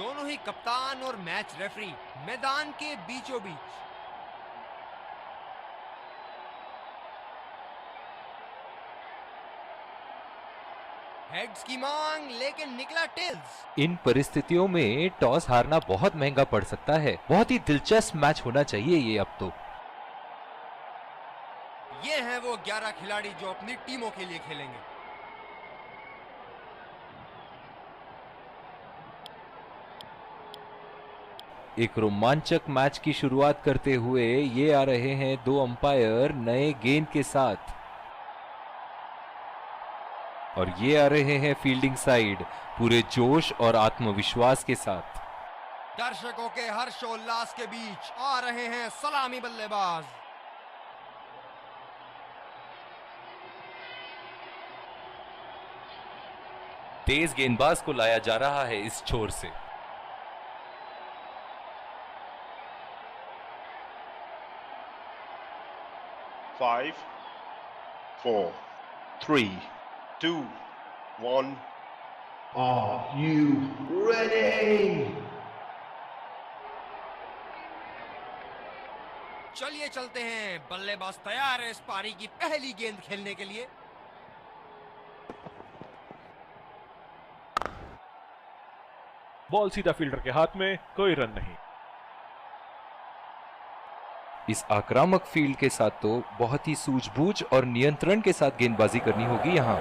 दोनों ही कप्तान और मैच रेफरी मैदान के बीचों बीच। हेड्स की मांग, लेकिन निकला टेल्स। इन परिस्थितियों में टॉस हारना बहुत महंगा पड़ सकता है। बहुत ही दिलचस्प मैच होना चाहिए ये अब तो। ये हैं वो 11 खिलाड़ी जो अपनी टीमों के लिए खेलेंगे। एक रोमांचक मैच की शुरुआत करते हुए ये आ रहे हैं दो अंपायर नए गेंद के साथ, और ये आ रहे हैं फील्डिंग साइड पूरे जोश और आत्मविश्वास के साथ। दर्शकों के हर्षोल्लास के बीच आ रहे हैं सलामी बल्लेबाज। तेज गेंदबाज को लाया जा रहा है इस छोर से। Five, 4, 3, 2, 1. Are you ready? चलिए चलते हैं, बल्लेबाज तैयार है इस पारी की पहली गेंद खेलने के लिए। बॉल सीधा फील्डर के हाथ में, कोई रन नहीं। इस आक्रामक फील्ड के साथ तो बहुत ही सूझबूझ और नियंत्रण के साथ गेंदबाजी करनी होगी यहां।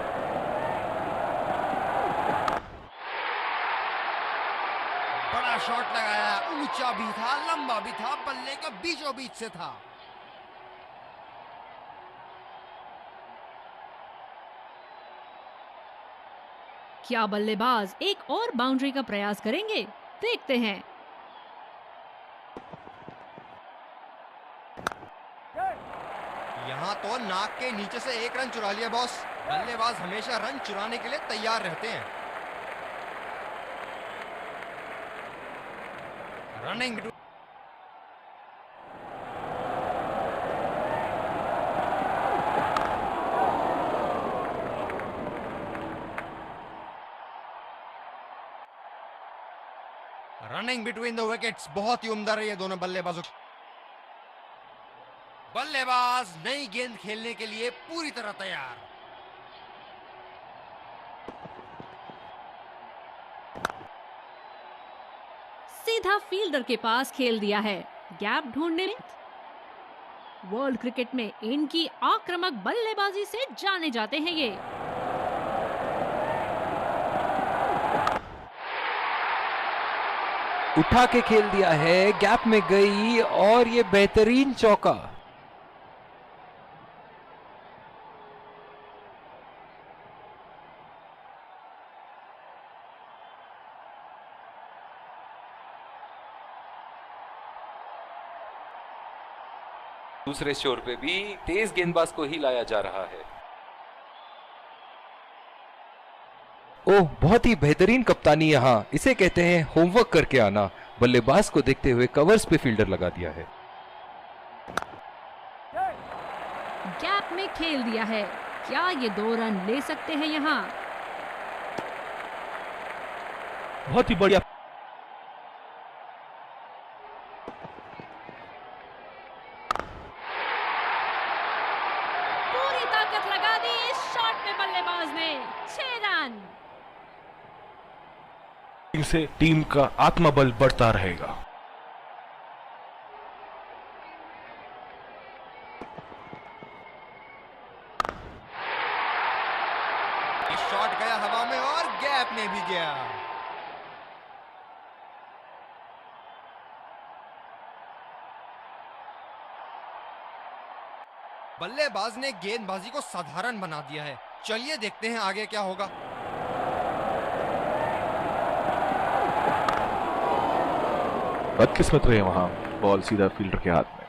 बड़ा शॉट लगाया, ऊंचा भी था, लंबा भी था, बल्ले के बीचों बीच से था। क्या बल्लेबाज एक और बाउंड्री का प्रयास करेंगे? देखते हैं। यहाँ तो नाक के नीचे से एक रन चुरा लिया बॉस। बल्लेबाज हमेशा रन चुराने के लिए तैयार रहते हैं। Running running between the wickets बहुत ही उम्दा रही है दोनों बल्लेबाजों। बल्लेबाज नई गेंद खेलने के लिए पूरी तरह तैयार। सीधा फील्डर के पास खेल दिया है, गैप ढूंढने में। वर्ल्ड क्रिकेट में इनकी आक्रामक बल्लेबाजी से जाने जाते हैं ये। उठा के खेल दिया है, गैप में गई और ये बेहतरीन चौका। दूसरे छोर पे भी तेज गेंदबाज को ही लाया जा रहा है। ओह, बहुत ही बेहतरीन कप्तानी यहाँ। इसे कहते हैं होमवर्क करके आना। बल्लेबाज को देखते हुए कवर्स पे फील्डर लगा दिया है। गैप में खेल दिया है। क्या ये 2 रन ले सकते हैं यहाँ? बहुत ही बढ़िया। पूरी ताकत लगा दी इस शॉट पे बल्लेबाज ने। 6 रन। इनसे टीम का आत्मबल बढ़ता रहेगा। शॉट गया हवा में और गैप में भी गया। बल्लेबाज ने गेंदबाजी को साधारण बना दिया है। चलिए देखते हैं आगे क्या होगा। बदकिस्मत रहे वहां, बॉल सीधा फील्डर के हाथ में।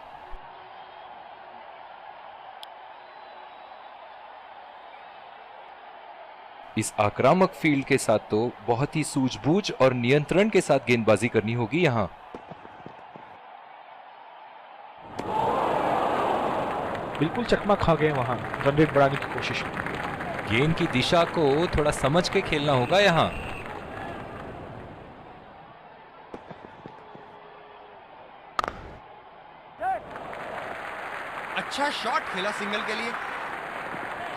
इस आक्रामक फील्ड के साथ तो बहुत ही सूझबूझ और नियंत्रण के साथ गेंदबाजी करनी होगी यहां। बिल्कुल चकमा खा गए वहां, रन रेट बढ़ाने की कोशिश। गेंद की दिशा को थोड़ा समझ के खेलना होगा यहां। अच्छा शॉट खेला सिंगल के लिए।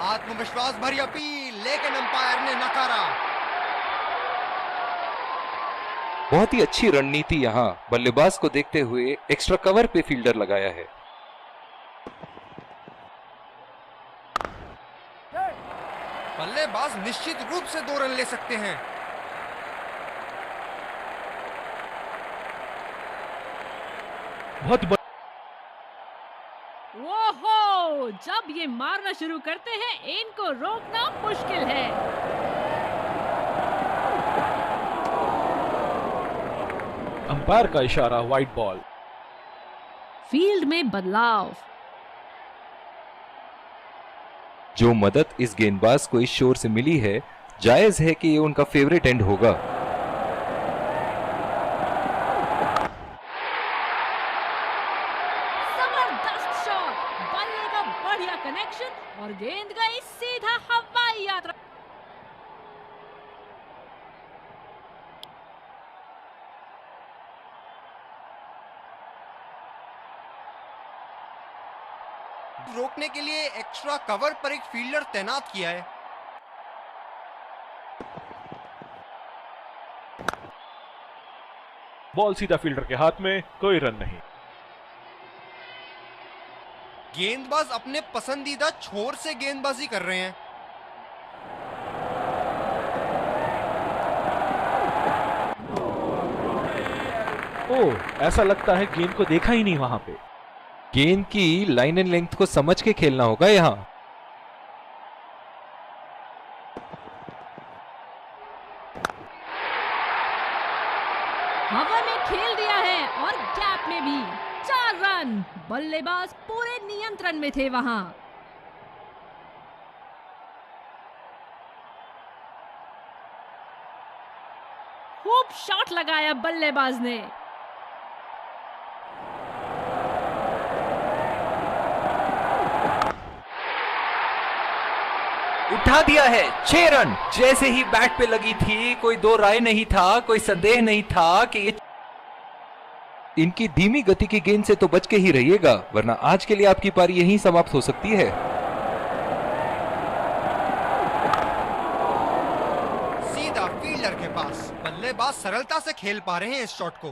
आत्मविश्वास भरी अपील, लेकिन अंपायर ने नकारा। बहुत ही अच्छी रणनीति यहाँ बल्लेबाज को देखते हुए एक्स्ट्रा कवर पे फील्डर लगाया है। बल्लेबाज निश्चित रूप से 2 रन ले सकते हैं। बहुत ओहो, जब ये मारना शुरू करते हैं इनको रोकना मुश्किल है। अंपायर का इशारा, वाइड बॉल। फील्ड में बदलाव। जो मदद इस गेंदबाज को इस शोर से मिली है, जायज है कि ये उनका फेवरेट एंड होगा। जबरदस्त शॉट, बल्ले का बढ़िया कनेक्शन और गेंद गई सीधा हवाई यात्रा। रोकने के लिए एक्स्ट्रा कवर पर एक फील्डर तैनात किया है। बॉल सीधा फील्डर के हाथ में, कोई रन नहीं। गेंदबाज अपने पसंदीदा छोर से गेंदबाजी कर रहे हैं। ओह, ऐसा लगता है गेंद को देखा ही नहीं वहां पे। गेंद की लाइन एंड लेंथ को समझ के खेलना होगा यहाँ। हवा में खेल दिया है और गैप में भी 4 रन। बल्लेबाज पूरे नियंत्रण में थे वहां। खूब शॉट लगाया बल्लेबाज ने। उठा दिया है 6 रन। जैसे ही बैट पे लगी थी, कोई 2 राय नहीं था, कोई संदेह नहीं था कि ये इनकी धीमी गति की गेंद से तो बच के ही रहिएगा, वरना आज के लिए आपकी पारी यहीं समाप्त हो सकती है। सीधा फील्डर के पास। बल्लेबाज सरलता से खेल पा रहे हैं इस शॉट को।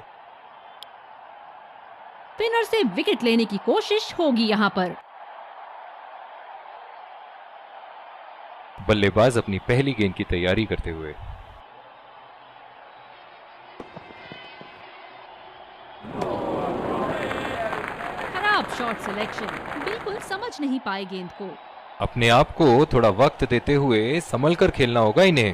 स्पिनर से विकेट लेने की कोशिश होगी यहां पर। बल्लेबाज अपनी पहली गेंद की तैयारी करते हुए। खराब शॉट सिलेक्शन, बिल्कुल समझ नहीं पाए गेंद को। अपने आप को थोड़ा वक्त देते हुए संभल कर खेलना होगा इन्हें।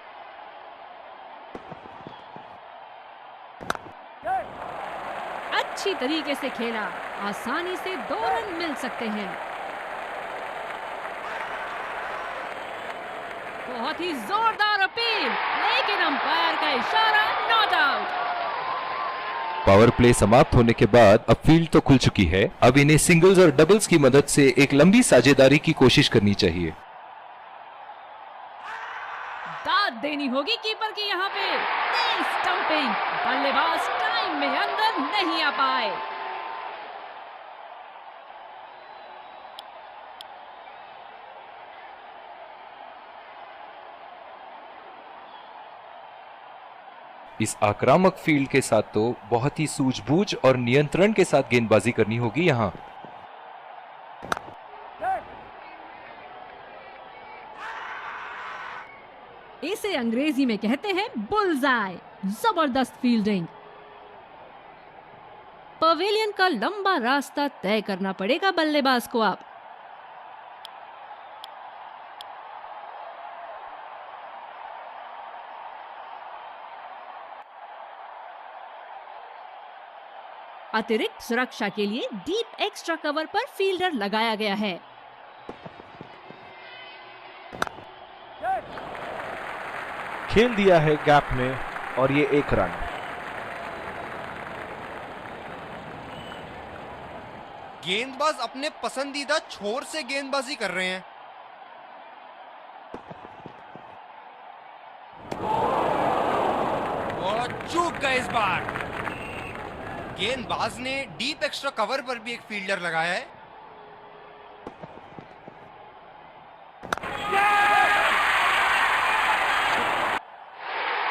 अच्छी तरीके से खेला, आसानी से 2 रन मिल सकते हैं। बहुत ही जोरदार अपील, लेकिन अंपायर का इशारा, नॉट आउट। पावर प्ले समाप्त होने के बाद अब फील्ड तो खुल चुकी है। अब इन्हें सिंगल्स और डबल्स की मदद से एक लंबी साझेदारी की कोशिश करनी चाहिए। दाद देनी होगी कीपर की यहाँ पे। तेज स्टंपिंग, बल्लेबाज टाइम में अंदर नहीं आ पाए। इस आक्रामक फील्ड के साथ तो बहुत ही सूझबूझ और नियंत्रण के साथ गेंदबाजी करनी होगी यहाँ। इसे अंग्रेजी में कहते हैं बुल्सआई। जबरदस्त फील्डिंग। पवेलियन का लंबा रास्ता तय करना पड़ेगा बल्लेबाज को अब। अतिरिक्त सुरक्षा के लिए डीप एक्स्ट्रा कवर पर फील्डर लगाया गया है। खेल दिया है गैप में और ये 1 रन। गेंदबाज अपने पसंदीदा छोर से गेंदबाजी कर रहे हैं। और चूक गए इस बार। गेंदबाज ने डीप एक्स्ट्रा कवर पर भी एक फील्डर लगाया है।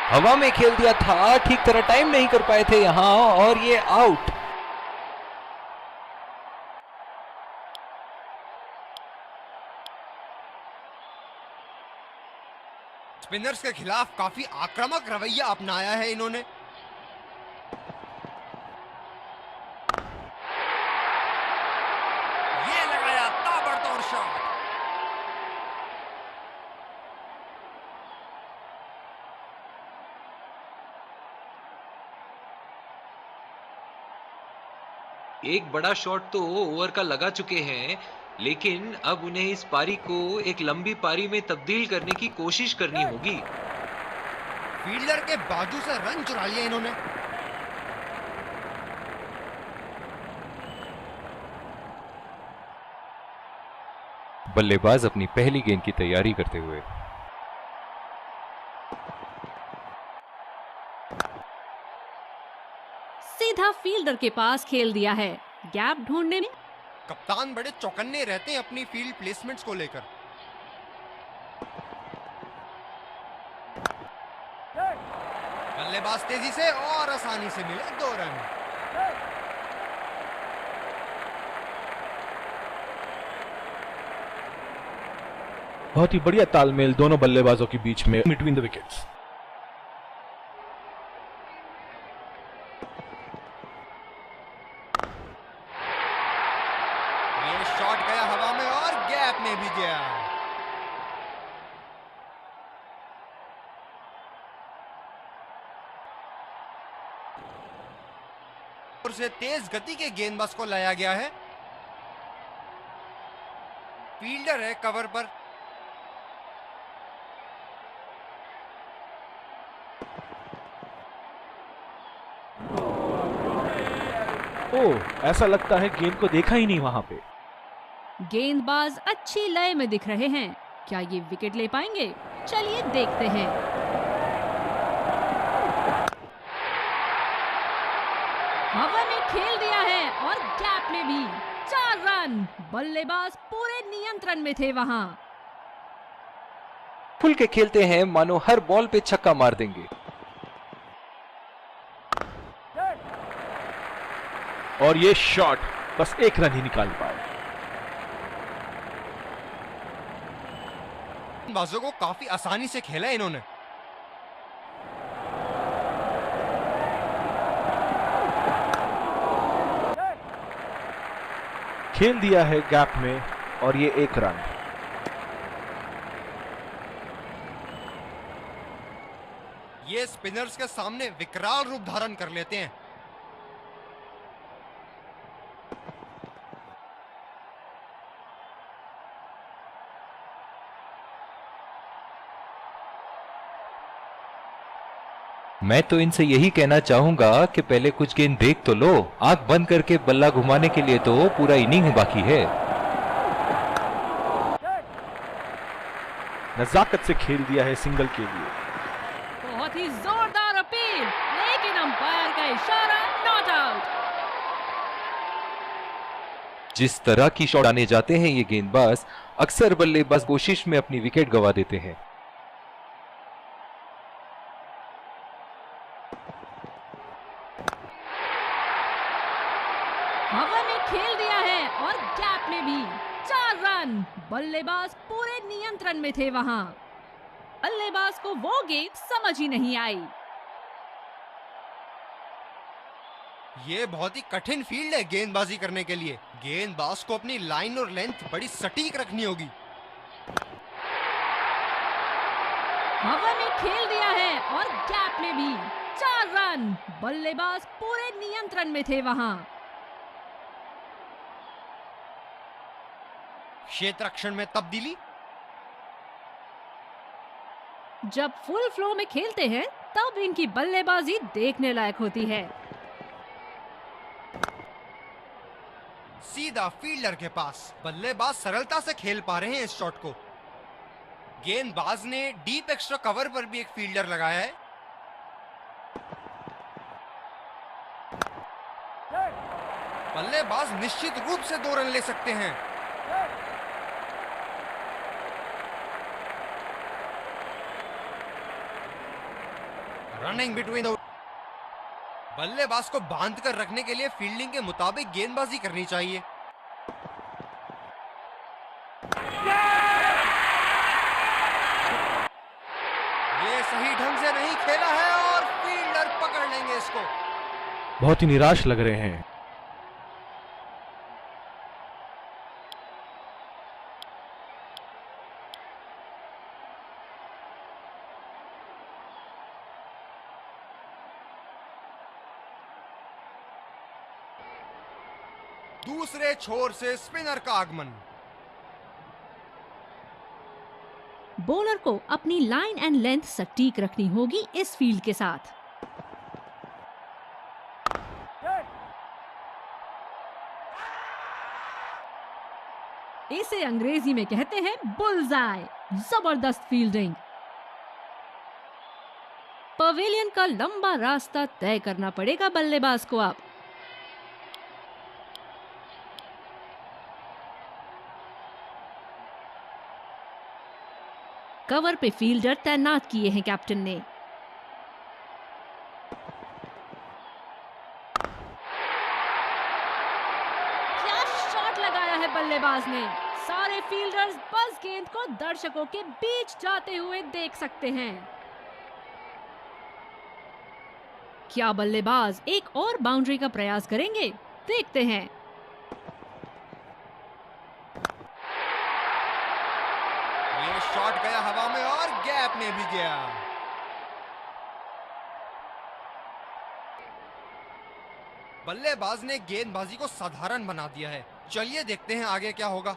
हवा में खेल दिया था, ठीक तरह टाइम नहीं कर पाए थे यहां और ये आउट। स्पिनर्स के खिलाफ काफी आक्रामक रवैया अपनाया है इन्होंने। ये लगाया ताबड़तोड़ शॉट। एक बड़ा शॉट तो ओवर का लगा चुके हैं, लेकिन अब उन्हें इस पारी को एक लंबी पारी में तब्दील करने की कोशिश करनी होगी। फील्डर के बाजू से रन चुरा लिया इन्होंने। बल्लेबाज अपनी पहली गेंद की तैयारी करते हुए। सीधा फील्डर के पास खेल दिया है। गैप ढूंढने में कप्तान बड़े चौकन्ने रहते हैं अपनी फील्ड प्लेसमेंट्स को लेकर। बल्लेबाज तेजी से और आसानी से मिले 2 रन। बहुत ही बढ़िया तालमेल दोनों बल्लेबाजों के बीच में बिटवीन द विकेट्स। ये शॉट गया हवा में और गैप में भी गया। और से तेज गति के गेंदबाज को लाया गया है। फील्डर है कवर पर। ओह, ऐसा लगता है गेंद को देखा ही नहीं वहां पे। गेंदबाज अच्छी लय में दिख रहे हैं। क्या ये विकेट ले पाएंगे? चलिए देखते हैं। हवा में खेल दिया है और गैप में भी 4 रन। बल्लेबाज पूरे नियंत्रण में थे वहां। खुल के खेलते हैं, मानो हर बॉल पे छक्का मार देंगे। और ये शॉट बस 1 रन ही निकाल पाए। गेंदबाजों को काफी आसानी से खेला इन्होंने। खेल दिया है गैप में और ये 1 रन। ये स्पिनर्स के सामने विकराल रूप धारण कर लेते हैं। मैं तो इनसे यही कहना चाहूंगा कि पहले कुछ गेंद देख तो लो। आंख बंद करके बल्ला घुमाने के लिए तो पूरा इनिंग बाकी है। नजाकत से खेल दिया है सिंगल के लिए। बहुत ही जोरदार अपील, लेकिन अंपायर का इशारा नॉट आउट। जिस तरह की शॉट आने जाते हैं ये गेंदबाज, अक्सर बल्लेबाज कोशिश में अपनी विकेट गंवा देते हैं। हवा में खेल दिया है और गैप में भी 4 रन। बल्लेबाज पूरे नियंत्रण में थे वहां। बल्लेबाज को वो गेंद समझ ही नहीं आई। ये बहुत ही कठिन फील्ड है गेंदबाजी करने के लिए। गेंदबाज को अपनी लाइन और लेंथ बड़ी सटीक रखनी होगी। हवा में खेल दिया है और गैप में भी 4 रन। बल्लेबाज पूरे नियंत्रण में थे वहां। क्षेत्र रक्षण में तब्दीली। जब फुल फ्लो में खेलते हैं तब इनकी बल्लेबाजी देखने लायक होती है। सीधा फील्डर के पास। बल्लेबाज सरलता से खेल पा रहे हैं इस शॉट को। गेंदबाज ने डीप एक्स्ट्रा कवर पर भी एक फील्डर लगाया है। बल्लेबाज निश्चित रूप से 2 रन ले सकते हैं। रनिंग बिटवीन द बल्लेबाज को बांध कर रखने के लिए फील्डिंग के मुताबिक गेंदबाजी करनी चाहिए। ये सही ढंग से नहीं खेला है और फील्डर पकड़ लेंगे इसको। बहुत ही निराश लग रहे हैं। दूसरे छोर से स्पिनर का आगमन। बॉलर को अपनी लाइन एंड लेंथ सटीक रखनी होगी इस फील्ड के साथ। इसे अंग्रेजी में कहते हैं बुल्सआई। जबरदस्त फील्डिंग। पवेलियन का लंबा रास्ता तय करना पड़ेगा बल्लेबाज को अब। कवर पे फील्डर तैनात किए हैं कैप्टन ने। क्या शॉट लगाया है बल्लेबाज ने। सारे फील्डर्स बस गेंद को दर्शकों के बीच जाते हुए देख सकते हैं। क्या बल्लेबाज एक और बाउंड्री का प्रयास करेंगे? देखते हैं। ये शॉट गया हवा में और गैप में भी गया। बल्लेबाज ने गेंदबाजी को साधारण बना दिया है। चलिए देखते हैं आगे क्या होगा।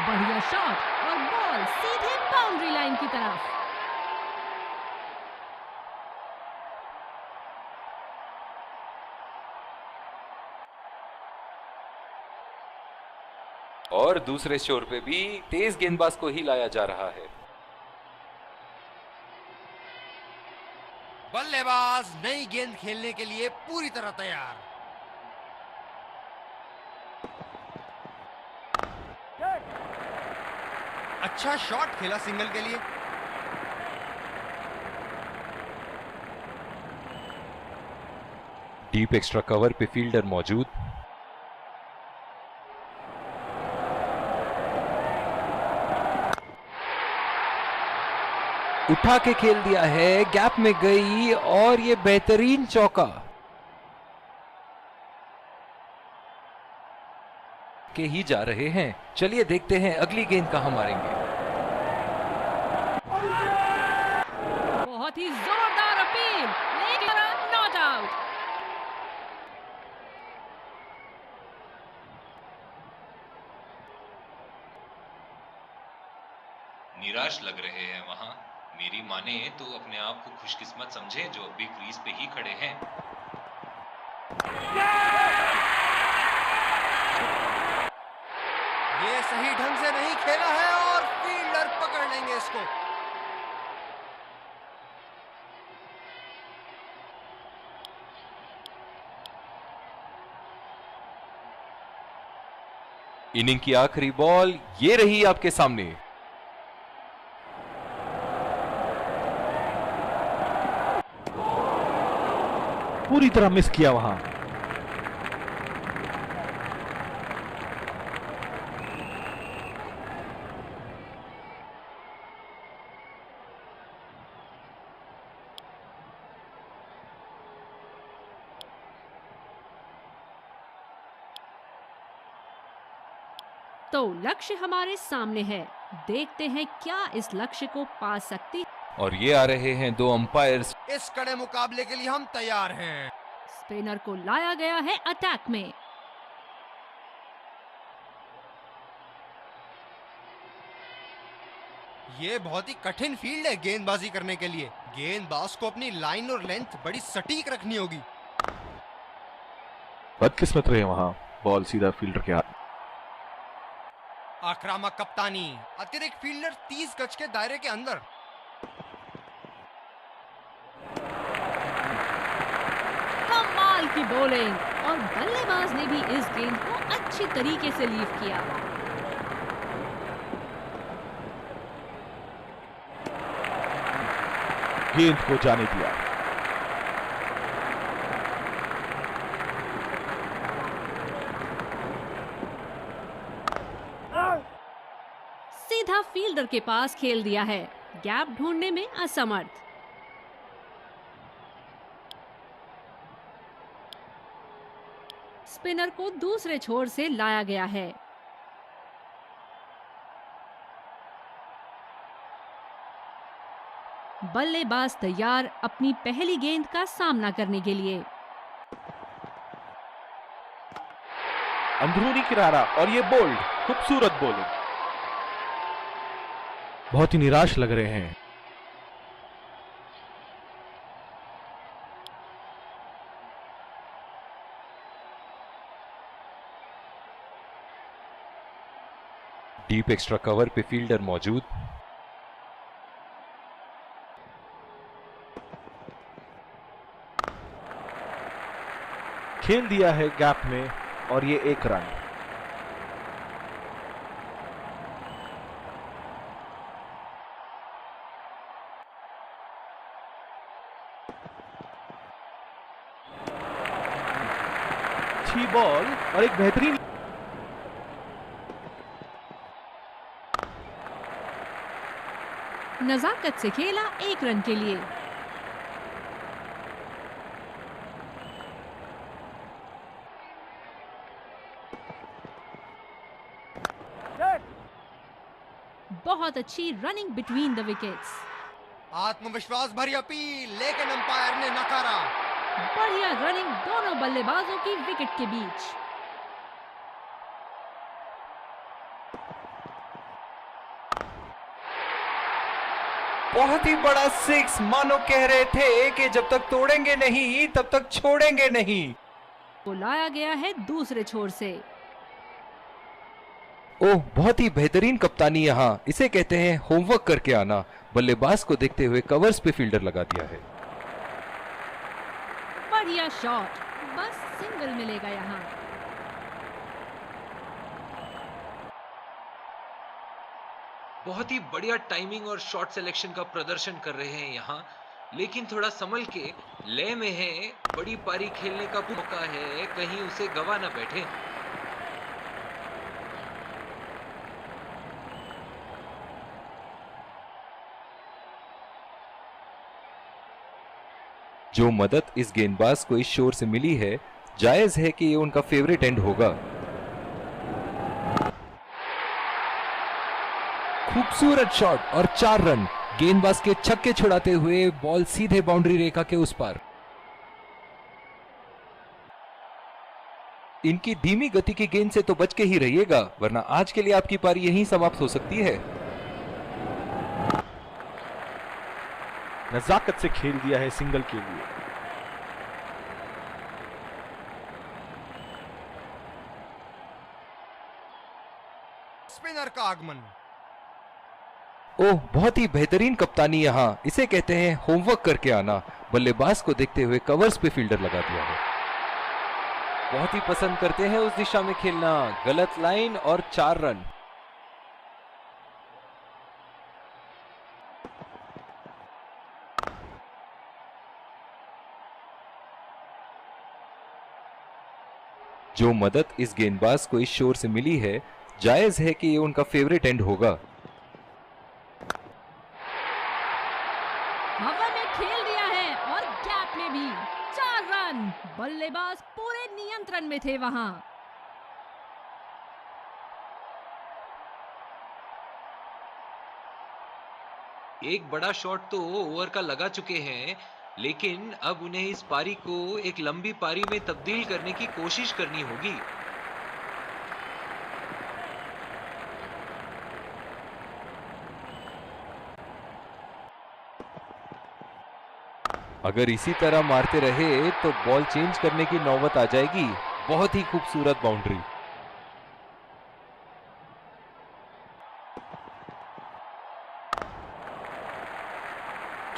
बढ़िया शॉट और बॉल सीधे बाउंड्री लाइन की तरफ। और दूसरे छोर पे भी तेज गेंदबाज को ही लाया जा रहा है। बल्लेबाज नई गेंद खेलने के लिए पूरी तरह तैयार। अच्छा शॉट खेला सिंगल के लिए। डीप एक्स्ट्रा कवर पे फील्डर मौजूद। उठा के खेल दिया है, गैप में गई और ये बेहतरीन चौका के ही जा रहे हैं। चलिए देखते हैं अगली गेंद कहां मारेंगे। बहुत ही जोरदार अपील, लेकिन नॉट आउट। निराश लग रहे हैं वहां। मेरी माने तो अपने आप को खुशकिस्मत समझे जो अभी क्रीज पे ही खड़े हैं। ये सही ढंग से नहीं खेला है और फील्डर पकड़ लेंगे इसको। इनिंग की आखिरी बॉल ये रही आपके सामने। पूरी तरह मिस किया वहां। तो लक्ष्य हमारे सामने है। देखते हैं क्या इस लक्ष्य को पा सकती। और ये आ रहे हैं दो अंपायर्स। इस कड़े मुकाबले के लिए हम तैयार हैं। स्पिनर को लाया गया है अटैक में। ये बहुत ही कठिन फील्ड है गेंदबाजी करने के लिए। गेंदबाज को अपनी लाइन और लेंथ बड़ी सटीक रखनी होगी। बदकिस्मत रहे वहां, बॉल सीधा फील्डर के हाथ। आक्रामक कप्तानी, अतिरिक्त फील्डर 30 गज के दायरे के अंदर। कमाल की बॉलिंग और बल्लेबाज ने भी इस गेंद को अच्छी तरीके से लीव किया। गेंद को जाने दिया। सीधा फील्डर के पास खेल दिया है, गैप ढूंढने में असमर्थ। स्पिनर को दूसरे छोर से लाया गया है। बल्लेबाज तैयार अपनी पहली गेंद का सामना करने के लिए। अंदरूनी किनारा और ये बोल्ड, खूबसूरत बॉलिंग। बहुत ही निराश लग रहे हैं। डीप एक्स्ट्रा कवर पे फील्डर मौजूद। खेल दिया है गैप में और ये 1 रन। अच्छी बॉल और एक बेहतरीन नजाकत से खेला 1 रन के लिए। बहुत अच्छी रनिंग बिटवीन द विकेट्स। आत्मविश्वास भरी अपील, लेकिन अंपायर ने नकारा। बढ़िया रनिंग दोनों बल्लेबाजों की विकेट के बीच। बहुत ही बड़ा 6, मानो कह रहे थे कि जब तक तोड़ेंगे नहीं तब तक छोड़ेंगे नहीं। को लाया गया है दूसरे छोर से। ओह, बहुत ही बेहतरीन कप्तानी यहाँ। इसे कहते हैं होमवर्क करके आना। बल्लेबाज को देखते हुए कवर्स पे फील्डर लगा दिया है। बढ़िया शॉट, बस सिंगल मिलेगा यहाँ। बहुत ही बढ़िया टाइमिंग और शॉट सिलेक्शन का प्रदर्शन कर रहे हैं यहाँ, लेकिन थोड़ा संभल के, लय में है। बड़ी पारी खेलने का मौका है, कहीं उसे गवा ना बैठे। जो मदद इस गेंदबाज को इस शोर से मिली है, जायज है कि ये उनका फेवरेट एंड होगा। खूबसूरत शॉट और 4 रन। गेंदबाज के छक्के छुड़ाते हुए बॉल सीधे बाउंड्री रेखा के उस पार। इनकी धीमी गति की गेंद से तो बच के ही रहिएगा, वरना आज के लिए आपकी पारी यहीं समाप्त हो सकती है। नजाकत से खेल दिया है सिंगल के लिए। स्पिनर का आगमन। ओह, बहुत ही बेहतरीन कप्तानी यहाँ। इसे कहते हैं होमवर्क करके आना। बल्लेबाज को देखते हुए कवर्स पे फील्डर लगा दिया है। बहुत ही पसंद करते हैं उस दिशा में खेलना। गलत लाइन और 4 रन। जो मदद इस गेंदबाज को इस शोर से मिली है, जायज है कि ये उनका फेवरेट एंड होगा। हवा में खेल दिया है और गैप में भी 4 रन। बल्लेबाज पूरे नियंत्रण में थे वहां। एक बड़ा शॉट तो ओवर का लगा चुके हैं, लेकिन अब उन्हें इस पारी को एक लंबी पारी में तब्दील करने की कोशिश करनी होगी। अगर इसी तरह मारते रहे तो बॉल चेंज करने की नौबत आ जाएगी। बहुत ही खूबसूरत बाउंड्री।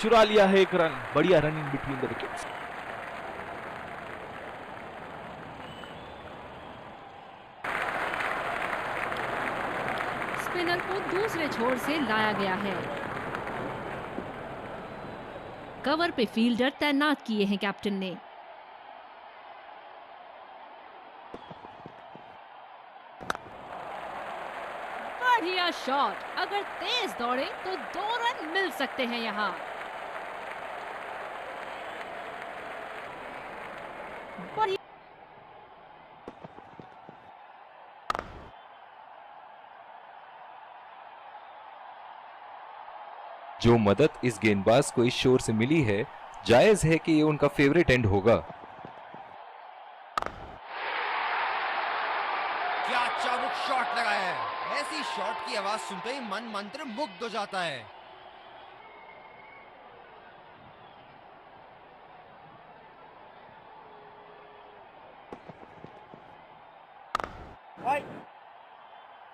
चुरा लिया है 1 रन। बढ़िया running between the wickets. Spinner को दूसरे छोर से लाया गया है। कवर पे फील्डर तैनात किए हैं कैप्टन ने। बढ़िया शॉट, अगर तेज दौड़े तो 2 रन मिल सकते हैं यहाँ। बढ़िया जो मदद इस गेंदबाज को इस शोर से मिली है, जायज है कि ये उनका फेवरेट एंड होगा। क्या चाबुक शॉट लगाया है। ऐसी शॉट की आवाज सुनते ही मन मंत्र मुग्ध हो जाता है।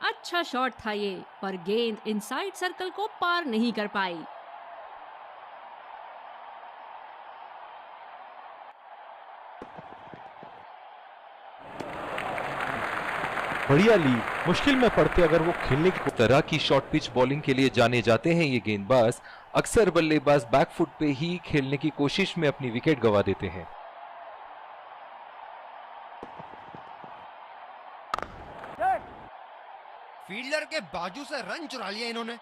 अच्छा शॉट था ये, पर गेंद इनसाइड सर्कल को पार नहीं कर पाई। बढ़िया ली, मुश्किल में पड़ते अगर वो खेलने की तरह की शॉर्ट पिच बॉलिंग के लिए जाने जाते हैं ये गेंदबाज, अक्सर बल्लेबाज बैकफुट पे ही खेलने की कोशिश में अपनी विकेट गंवा देते हैं। फील्डर के बाजू से रन चुरा लिया इन्होंने।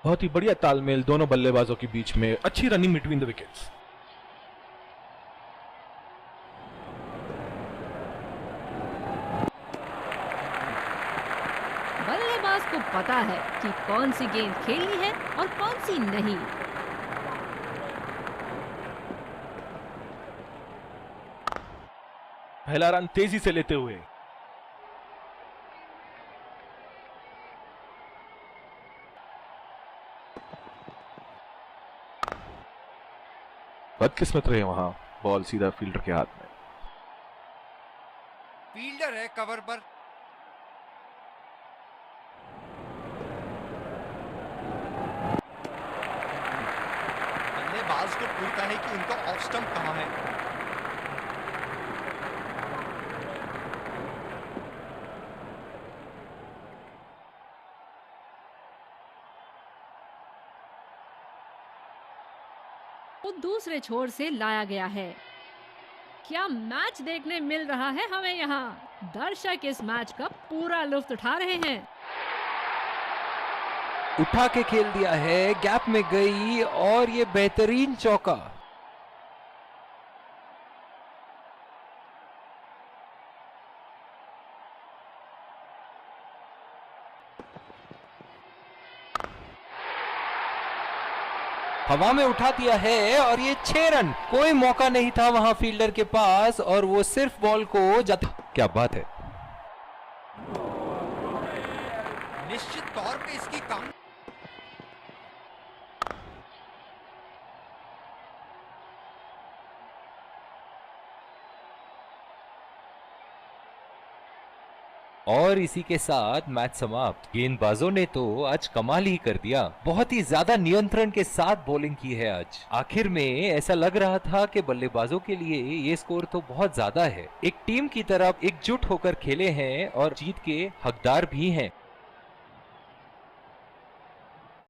बहुत ही बढ़िया तालमेल दोनों बल्लेबाजों के बीच में, अच्छी रनिंग बिटवीन द विकेट्स। बल्लेबाज को पता है कि कौन सी गेंद खेलनी है और कौन सी नहीं। पहला रन तेजी से लेते हुए बदकिस्मत रहे, वहां बॉल सीधा फील्डर के हाथ में। फील्डर है कवर पर। बल्लेबाज को पूछता है कि उनका ऑफ स्टंप कहां है। वो दूसरे छोर से लाया गया है। क्या मैच देखने मिल रहा है हमें यहाँ। दर्शक इस मैच का पूरा लुत्फ उठा रहे हैं। उठा के खेल दिया है, गैप में गई और ये बेहतरीन चौका। हवा में उठा दिया है और ये 6 रन। कोई मौका नहीं था वहां फील्डर के पास और वो सिर्फ बॉल को जाता। क्या बात है। निश्चित तौर पे इसकी कम और इसी के साथ मैच समाप्त। गेंदबाजों ने तो आज कमाल ही कर दिया। बहुत ही ज्यादा नियंत्रण के साथ बॉलिंग की है आज। आखिर में ऐसा लग रहा था कि बल्लेबाजों के लिए ये स्कोर तो बहुत ज्यादा है। एक टीम की तरफ एकजुट होकर खेले हैं और जीत के हकदार भी हैं।